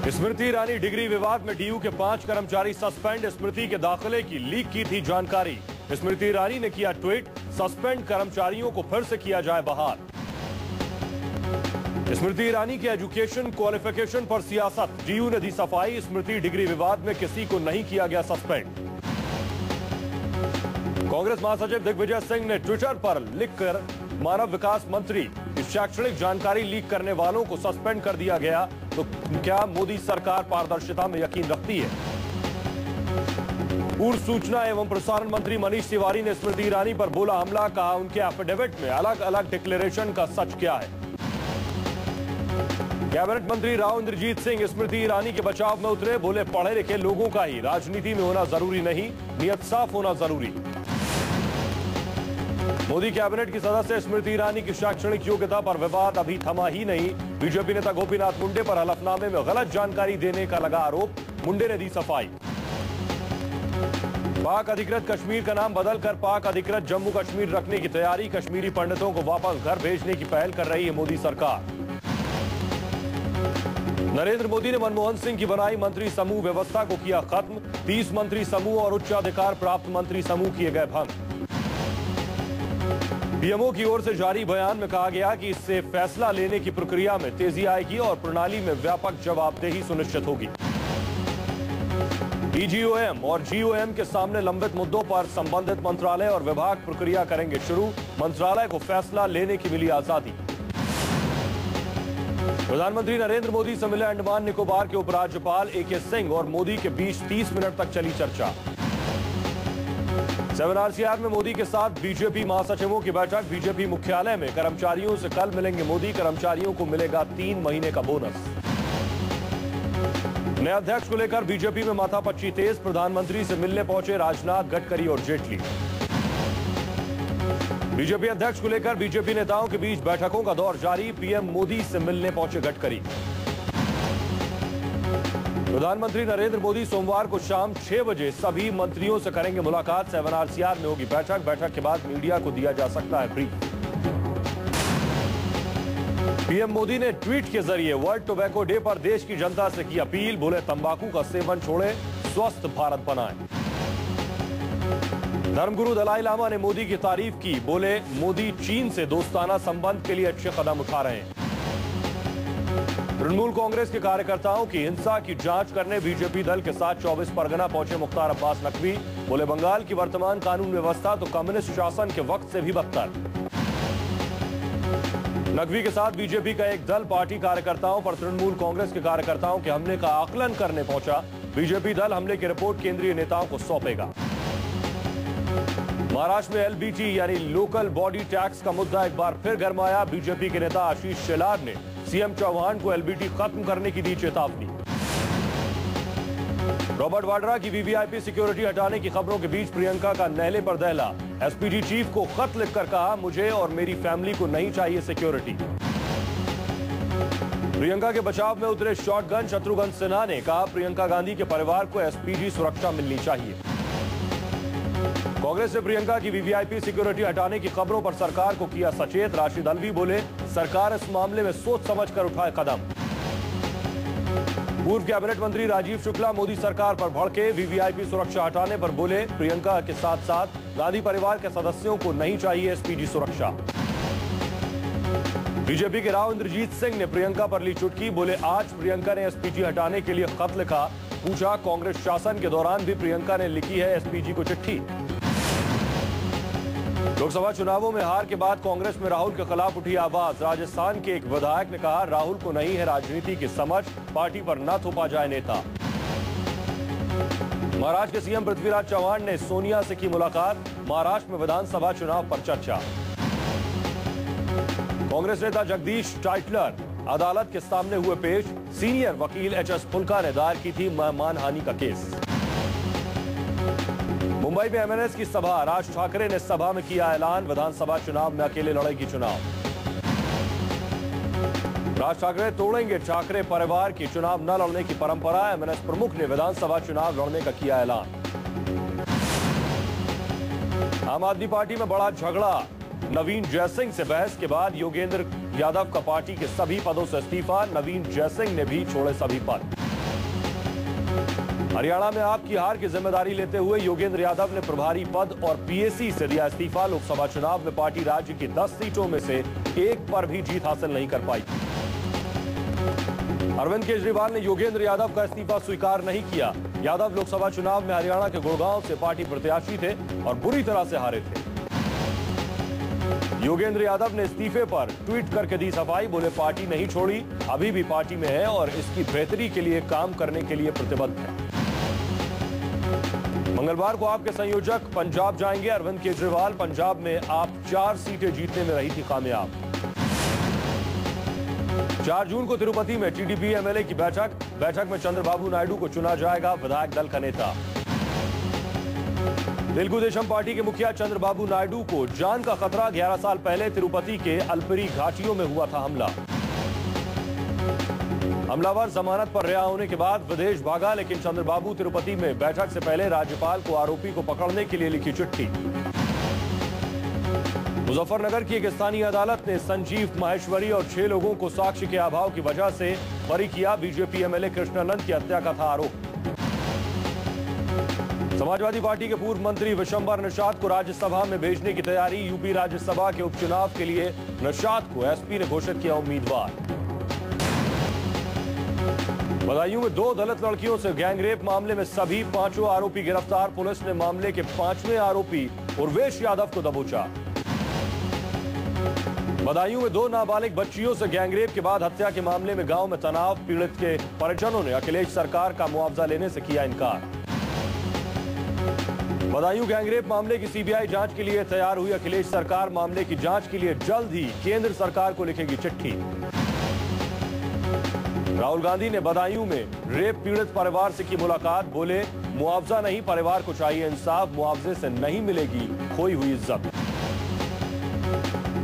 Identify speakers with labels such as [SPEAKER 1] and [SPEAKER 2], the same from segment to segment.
[SPEAKER 1] Smriti Irani degree विवाद में DU के 5 कर्मचारी सस्पेंड। स्मृति के दाखिले की लीक की थी जानकारी। स्मृति ईरानी ने किया ट्वीट, सस्पेंड कर्मचारियों को फिर से किया जाए बहाल। स्मृति ईरानी के एजुकेशन क्वालिफिकेशन पर सियासत, डीयू ने दी सफाई। स्मृति डिग्री विवाद में किसी को नहीं किया गया सस्पेंड। कांग्रेस महासचिव दिग्विजय सिंह ने ट्विटर पर लिखकर मानव विकास मंत्री की शैक्षणिक जानकारी लीक करने वालों को सस्पेंड कर दिया गया, तो क्या मोदी सरकार पारदर्शिता में यकीन रखती है? पूर्व सूचना एवं प्रसारण मंत्री मनीष तिवारी ने स्मृति ईरानी पर बोला हमला, कहा उनके एफिडेविट में अलग अलग डिक्लेरेशन का सच क्या है। कैबिनेट मंत्री राव इंद्रजीत सिंह स्मृति ईरानी के बचाव में उतरे, बोले पढ़े लिखे लोगों का ही राजनीति में होना जरूरी नहीं, नियत साफ होना जरूरी। मोदी कैबिनेट की सदस्य स्मृति ईरानी की शैक्षणिक योग्यता पर विवाद अभी थमा ही नहीं। बीजेपी नेता गोपीनाथ मुंडे पर हलफनामे में गलत जानकारी देने का लगा आरोप, मुंडे ने दी सफाई। पाक अधिकृत कश्मीर का नाम बदलकर पाक अधिकृत जम्मू कश्मीर रखने की तैयारी, कश्मीरी पंडितों को वापस घर भेजने की पहल कर रही है मोदी सरकार। नरेंद्र मोदी ने मनमोहन सिंह की बनाई मंत्री समूह व्यवस्था को किया खत्म, 30 मंत्री समूह और उच्चाधिकार प्राप्त मंत्री समूह किए गए भंग। पीएमओ की ओर से जारी बयान में कहा गया कि इससे फैसला लेने की प्रक्रिया में तेजी आएगी और प्रणाली में व्यापक जवाबदेही सुनिश्चित होगी। ईजीओएम और जीओएम के सामने लंबित मुद्दों पर संबंधित मंत्रालय और विभाग प्रक्रिया करेंगे शुरू, मंत्रालय को फैसला लेने की मिली आजादी। प्रधानमंत्री नरेंद्र मोदी से मिले अंडमान निकोबार के उपराज्यपाल एके सिंह और मोदी के बीच 30 मिनट तक चली चर्चा। 7RCR में मोदी के साथ बीजेपी महासचिवों की बैठक, बीजेपी मुख्यालय में कर्मचारियों से कल मिलेंगे मोदी, कर्मचारियों को मिलेगा 3 महीने का बोनस। नए अध्यक्ष को लेकर बीजेपी में माथापच्ची तेज, प्रधानमंत्री से मिलने पहुंचे राजनाथ, गडकरी और जेटली। बीजेपी अध्यक्ष को लेकर बीजेपी नेताओं के बीच बैठकों का दौर जारी, पीएम मोदी से मिलने पहुंचे गडकरी। प्रधानमंत्री नरेंद्र मोदी सोमवार को शाम 6 बजे सभी मंत्रियों से करेंगे मुलाकात, 7RCR में होगी बैठक, बैठक के बाद मीडिया को दिया जा सकता है ब्रीफ। पीएम मोदी ने ट्वीट के जरिए वर्ल्ड टोबैको डे पर देश की जनता से की अपील, बोले तंबाकू का सेवन छोड़े, स्वस्थ भारत बनाएं। धर्मगुरु दलाई लामा ने मोदी की तारीफ की, बोले मोदी चीन से दोस्ताना संबंध के लिए अच्छे कदम उठा रहे हैं। तृणमूल कांग्रेस के कार्यकर्ताओं की हिंसा की जांच करने बीजेपी दल के साथ 24 परगना पहुंचे मुख्तार अब्बास नकवी, बोले बंगाल की वर्तमान कानून व्यवस्था तो कम्युनिस्ट शासन के वक्त से भी बदतर। नकवी के साथ बीजेपी का एक दल पार्टी कार्यकर्ताओं पर तृणमूल कांग्रेस के कार्यकर्ताओं के हमले का आकलन करने पहुंचा, बीजेपी दल हमले की रिपोर्ट केंद्रीय नेताओं को सौंपेगा। महाराष्ट्र में एलबीटी यानी लोकल बॉडी टैक्स का मुद्दा एक बार फिर गरमाया, बीजेपी के नेता आशीष शेलार ने सीएम चौहान को एलबीटी खत्म करने की दी चेतावनी। रॉबर्ट वाड्रा की वीवीआईपी सिक्योरिटी हटाने की खबरों के बीच प्रियंका का नहले पर दहला, एसपीजी चीफ को खत लिखकर कहा मुझे और मेरी फैमिली को नहीं चाहिए सिक्योरिटी। प्रियंका के बचाव में उतरे शॉटगन शत्रुघ्न सिन्हा ने कहा प्रियंका गांधी के परिवार को एसपीजी सुरक्षा मिलनी चाहिए। कांग्रेस ने प्रियंका की वीवीआईपी सिक्योरिटी हटाने की खबरों पर सरकार को किया सचेत, राशिद अलवी बोले सरकार इस मामले में सोच समझकर उठाए कदम। पूर्व कैबिनेट मंत्री राजीव शुक्ला मोदी सरकार पर भड़के, वीवीआईपी सुरक्षा हटाने पर बोले प्रियंका के साथ साथ गांधी परिवार के सदस्यों को नहीं चाहिए एसपीजी सुरक्षा। बीजेपी के राव इंद्रजीत सिंह ने प्रियंका पर ली चुटकी, बोले आज प्रियंका ने एसपीजी हटाने के लिए खत लिखा, पूछा कांग्रेस शासन के दौरान भी प्रियंका ने लिखी है एसपीजी को चिट्ठी। लोकसभा चुनावों में हार के बाद कांग्रेस में राहुल के खिलाफ उठी आवाज, राजस्थान के एक विधायक ने कहा राहुल को नहीं है राजनीति की समझ, पार्टी पर न थोपा जाए नेता। महाराष्ट्र के सीएम पृथ्वीराज चौहान ने सोनिया से की मुलाकात, महाराष्ट्र में विधानसभा चुनाव पर चर्चा। कांग्रेस नेता जगदीश टाइटलर अदालत के सामने हुए पेश, सीनियर वकील एचएस फुल्का ने दायर की थी मानहानि का केस। मुंबई में एमएनएस की सभा, राज ठाकरे ने सभा में किया ऐलान, विधानसभा चुनाव में अकेले लड़ेगी चुनाव। राज ठाकरे तोड़ेंगे ठाकरे परिवार की चुनाव न लड़ने की परंपरा, एमएनएस प्रमुख ने विधानसभा चुनाव लड़ने का किया ऐलान। आम आदमी पार्टी में बड़ा झगड़ा, नवीन जयसिंह से बहस के बाद योगेंद्र यादव का पार्टी के सभी पदों से इस्तीफा, नवीन जयसिंह ने भी छोड़े सभी पद। हरियाणा में आपकी हार की जिम्मेदारी लेते हुए योगेंद्र यादव ने प्रभारी पद और पीएसी से दिया इस्तीफा। लोकसभा चुनाव में पार्टी राज्य की 10 सीटों में से एक पर भी जीत हासिल नहीं कर पाई। अरविंद केजरीवाल ने योगेंद्र यादव का इस्तीफा स्वीकार नहीं किया। यादव लोकसभा चुनाव में हरियाणा के गुड़गांव से पार्टी प्रत्याशी थे और बुरी तरह से हारे थे। योगेंद्र यादव ने इस्तीफे पर ट्वीट करके दी सफाई। बोले, पार्टी नहीं छोड़ी, अभी भी पार्टी में है और इसकी बेहतरी के लिए काम करने के लिए प्रतिबद्ध है। मंगलवार को आपके संयोजक पंजाब जाएंगे। अरविंद केजरीवाल पंजाब में आप 4 सीटें जीतने में रही थी कामयाब। 4 जून को तिरुपति में टीडीपी एमएलए की बैठक में चंद्रबाबू नायडू को चुना जाएगा विधायक दल का नेता। तेलुगु देशम पार्टी के मुखिया चंद्रबाबू नायडू को जान का खतरा। 11 साल पहले तिरुपति के अल्पिरी घाटियों में हुआ था हमला। हमलावर जमानत पर रिहा होने के बाद विदेश भागा, लेकिन चंद्रबाबू तिरुपति में बैठक से पहले राज्यपाल को आरोपी को पकड़ने के लिए लिखी चिट्ठी। मुजफ्फरनगर की एक स्थानीय अदालत ने संजीव माहेश्वरी और 6 लोगों को साक्ष्य के अभाव की वजह से बरी किया। बीजेपी एमएलए कृष्णानंद की हत्या का था आरोप। समाजवादी पार्टी के पूर्व मंत्री विशंबर निषाद को राज्यसभा में भेजने की तैयारी। यूपी राज्यसभा के उपचुनाव के लिए निषाद को एसपी ने घोषित किया उम्मीदवार। बदायूं में 2 दलित लड़कियों से गैंगरेप मामले में सभी 5 आरोपी गिरफ्तार। पुलिस ने मामले के 5वें आरोपी उर्वेश यादव को दबोचा। बदायूं में 2 नाबालिग बच्चियों से गैंगरेप के बाद हत्या के मामले में गांव में तनाव। पीड़ित के परिजनों ने अखिलेश सरकार का मुआवजा लेने से किया इनकार। बदायूं गैंगरेप मामले की सीबीआई जांच के लिए तैयार हुई अखिलेश सरकार। मामले की जांच के लिए जल्द ही केंद्र सरकार को लिखेगी चिट्ठी। राहुल गांधी ने बदायूं में रेप पीड़ित परिवार से की मुलाकात। बोले, मुआवजा नहीं, परिवार को चाहिए इंसाफ। मुआवजे से नहीं मिलेगी खोई हुई इज्जत।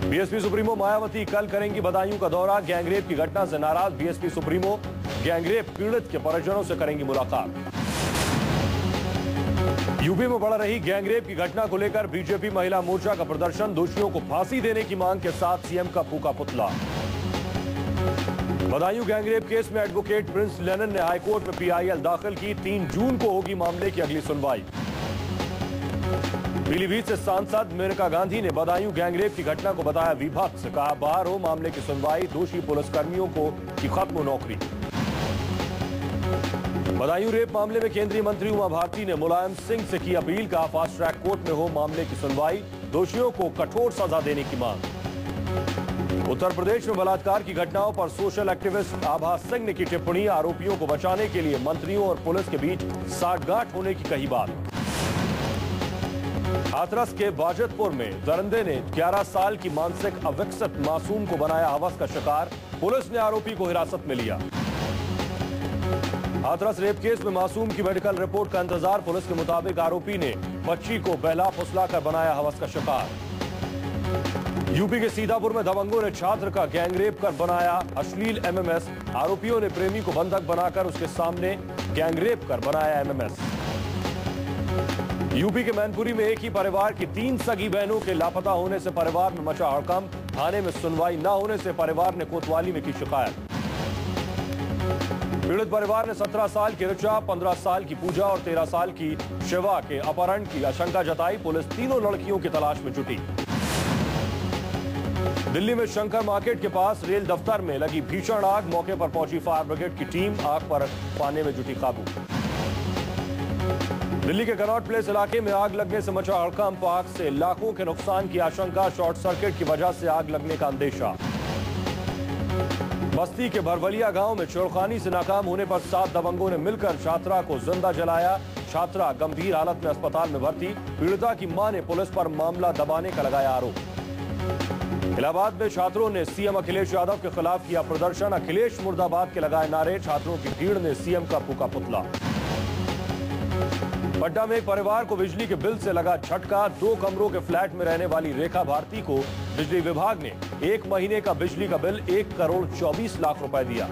[SPEAKER 1] बीएसपी सुप्रीमो मायावती कल करेंगी बदायूं का दौरा। गैंगरेप की घटना से नाराज बीएसपी सुप्रीमो गैंगरेप पीड़ित के परिजनों से करेंगी मुलाकात। यूपी में बढ़ रही गैंगरेप की घटना को लेकर बीजेपी महिला मोर्चा का प्रदर्शन। दोषियों को फांसी देने की मांग के साथ सीएम का फूका पुतला। बदायूं गैंगरेप केस में एडवोकेट प्रिंस लेनन ने हाईकोर्ट में पीआईएल दाखिल की। 3 जून को होगी मामले की अगली सुनवाई। पीलीभीत से सांसद मेनका गांधी ने बदायूं गैंगरेप की घटना को बताया विभत्स। कहा, बाहर हो मामले की सुनवाई। दोषी पुलिसकर्मियों को की खत्म नौकरी। बदायूं रेप मामले में केंद्रीय मंत्री उमा भारती ने मुलायम सिंह से की अपील। कहा, फास्ट ट्रैक कोर्ट में हो मामले की सुनवाई। दोषियों को कठोर सजा देने की मांग। उत्तर प्रदेश में बलात्कार की घटनाओं पर सोशल एक्टिविस्ट आभा सिंह ने की टिप्पणी। आरोपियों को बचाने के लिए मंत्रियों और पुलिस के बीच साठगांठ होने की कही बात। हाथरस के बाजतपुर में दरिंदे ने 11 साल की मानसिक अविकसित मासूम को बनाया हवस का शिकार। पुलिस ने आरोपी को हिरासत में लिया। हाथरस रेप केस में मासूम की मेडिकल रिपोर्ट का इंतजार। पुलिस के मुताबिक आरोपी ने बच्ची को बहला फुसला कर बनाया हवस का शिकार। यूपी के सीतापुर में दबंगों ने छात्र का गैंगरेप कर बनाया अश्लील एमएमएस। आरोपियों ने प्रेमी को बंधक बनाकर उसके सामने गैंगरेप कर बनाया एमएमएस। यूपी के मैनपुरी में एक ही परिवार की 3 सगी बहनों के लापता होने से परिवार में मचा हड़कंप। थाने में सुनवाई न होने से परिवार ने कोतवाली में की शिकायत। पीड़ित परिवार ने 17 साल की ऋचा, 15 साल की पूजा और 13 साल की शिवा के अपहरण की आशंका जताई। पुलिस तीनों लड़कियों की तलाश में जुटी। दिल्ली में शंकर मार्केट के पास रेल दफ्तर में लगी भीषण आग। मौके पर पहुंची फायर ब्रिगेड की टीम आग पर पाने में जुटी काबू। दिल्ली के कनॉट प्लेस इलाके में आग लगने से मचा हड़कंप। आग से लाखों के नुकसान की आशंका। शॉर्ट सर्किट की वजह से आग लगने का अंदेशा। बस्ती के भरवलिया गांव में छेड़खानी से नाकाम होने पर 7 दबंगों ने मिलकर छात्रा को जिंदा जलाया। छात्रा गंभीर हालत में अस्पताल में भर्ती। पीड़िता की मां ने पुलिस पर मामला दबाने का लगाया आरोप। इलाहाबाद में छात्रों ने सीएम अखिलेश यादव के खिलाफ किया प्रदर्शन। अखिलेश मुर्दाबाद के लगाए नारे। छात्रों की भीड़ ने सीएम का फूका पुतला। पटना में एक परिवार को बिजली के बिल से लगा झटका। 2 कमरों के फ्लैट में रहने वाली रेखा भारती को बिजली विभाग ने 1 महीने का बिजली का बिल 1 करोड़ 24 लाख रुपए दिया।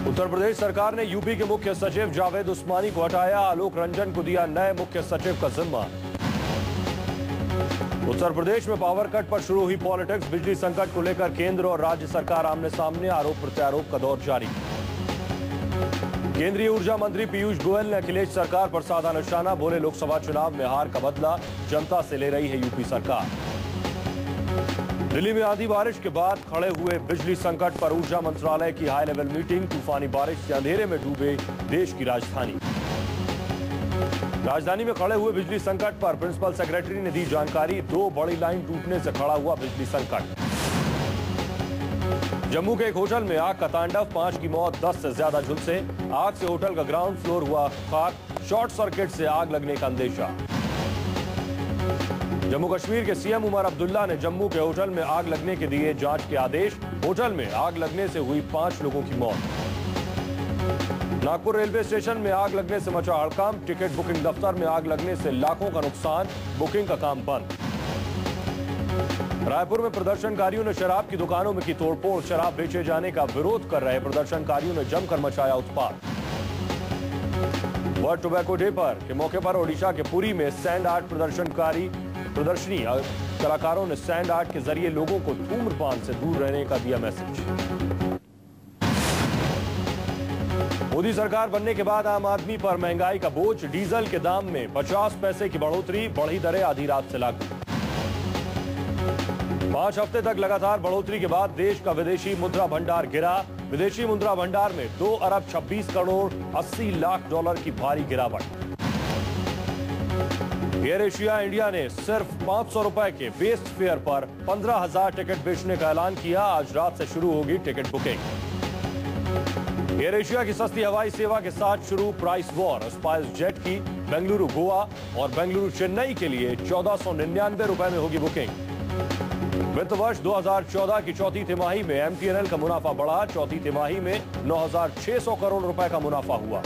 [SPEAKER 1] उत्तर प्रदेश सरकार ने यूपी के मुख्य सचिव जावेद उस्मानी को हटाया। आलोक रंजन को दिया नए मुख्य सचिव का जिम्मा। उत्तर प्रदेश में पावर कट पर शुरू हुई पॉलिटिक्स। बिजली संकट को लेकर केंद्र और राज्य सरकार आमने सामने। आरोप प्रत्यारोप का दौर जारी। केंद्रीय ऊर्जा मंत्री पीयूष गोयल ने अखिलेश सरकार पर साधा निशाना, बोले लोकसभा चुनाव में हार का बदला जनता से ले रही है यूपी सरकार। दिल्ली में आंधी बारिश के बाद खड़े हुए बिजली संकट पर ऊर्जा मंत्रालय की हाई लेवल मीटिंग, तूफानी बारिश से अंधेरे में डूबे देश की राजधानी। राजधानी में खड़े हुए बिजली संकट पर प्रिंसिपल सेक्रेटरी ने दी जानकारी, 2 बड़ी लाइन टूटने से खड़ा हुआ बिजली संकट। जम्मू के एक होटल में आग का तांडव, 5 की मौत, 10 से ज्यादा झुलसे। आग से होटल का ग्राउंड फ्लोर हुआ खाक, शॉर्ट सर्किट से आग लगने का अंदेशा। जम्मू कश्मीर के सीएम उमर अब्दुल्ला ने जम्मू के होटल में आग लगने के दिए जांच के आदेश। होटल में आग लगने से हुई 5 लोगों की मौत। नागपुर रेलवे स्टेशन में आग लगने से मचा हड़कंप, टिकट बुकिंग दफ्तर में आग लगने से लाखों का नुकसान, बुकिंग का काम बंद। रायपुर में प्रदर्शनकारियों ने शराब की दुकानों में की तोड़फोड़, शराब बेचे जाने का विरोध कर रहे प्रदर्शनकारियों ने जमकर मचाया उत्पात। वर्ल्ड टोबैको डे के मौके पर ओडिशा के पुरी में सैंड आर्ट प्रदर्शनी कलाकारों ने सैंड आर्ट के जरिए लोगों को धूम्रपान से दूर रहने का दिया मैसेज। मोदी सरकार बनने के बाद आम आदमी पर महंगाई का बोझ, डीजल के दाम में 50 पैसे की बढ़ोतरी, बढ़ी दरें आधी रात से लागू। 5 हफ्ते तक लगातार बढ़ोतरी के बाद देश का विदेशी मुद्रा भंडार गिरा। विदेशी मुद्रा भंडार में 2 अरब 26 करोड़ 80 लाख डॉलर की भारी गिरावट। एयर एशिया इंडिया ने सिर्फ 500 रुपए के बेस्ट फेयर पर 15,000 टिकट बेचने का ऐलान किया। आज रात से शुरू होगी टिकट बुकिंग। एयर एशिया की सस्ती हवाई सेवा के साथ शुरू प्राइस वॉर। स्पाइस जेट की बेंगलुरु गोवा और बेंगलुरु चेन्नई के लिए 1499 रुपए में होगी बुकिंग। वित्त वर्ष 2014 की चौथी तिमाही में एमटीएनएल का मुनाफा बढ़ा, चौथी तिमाही में 9,600 करोड़ रुपए का मुनाफा हुआ।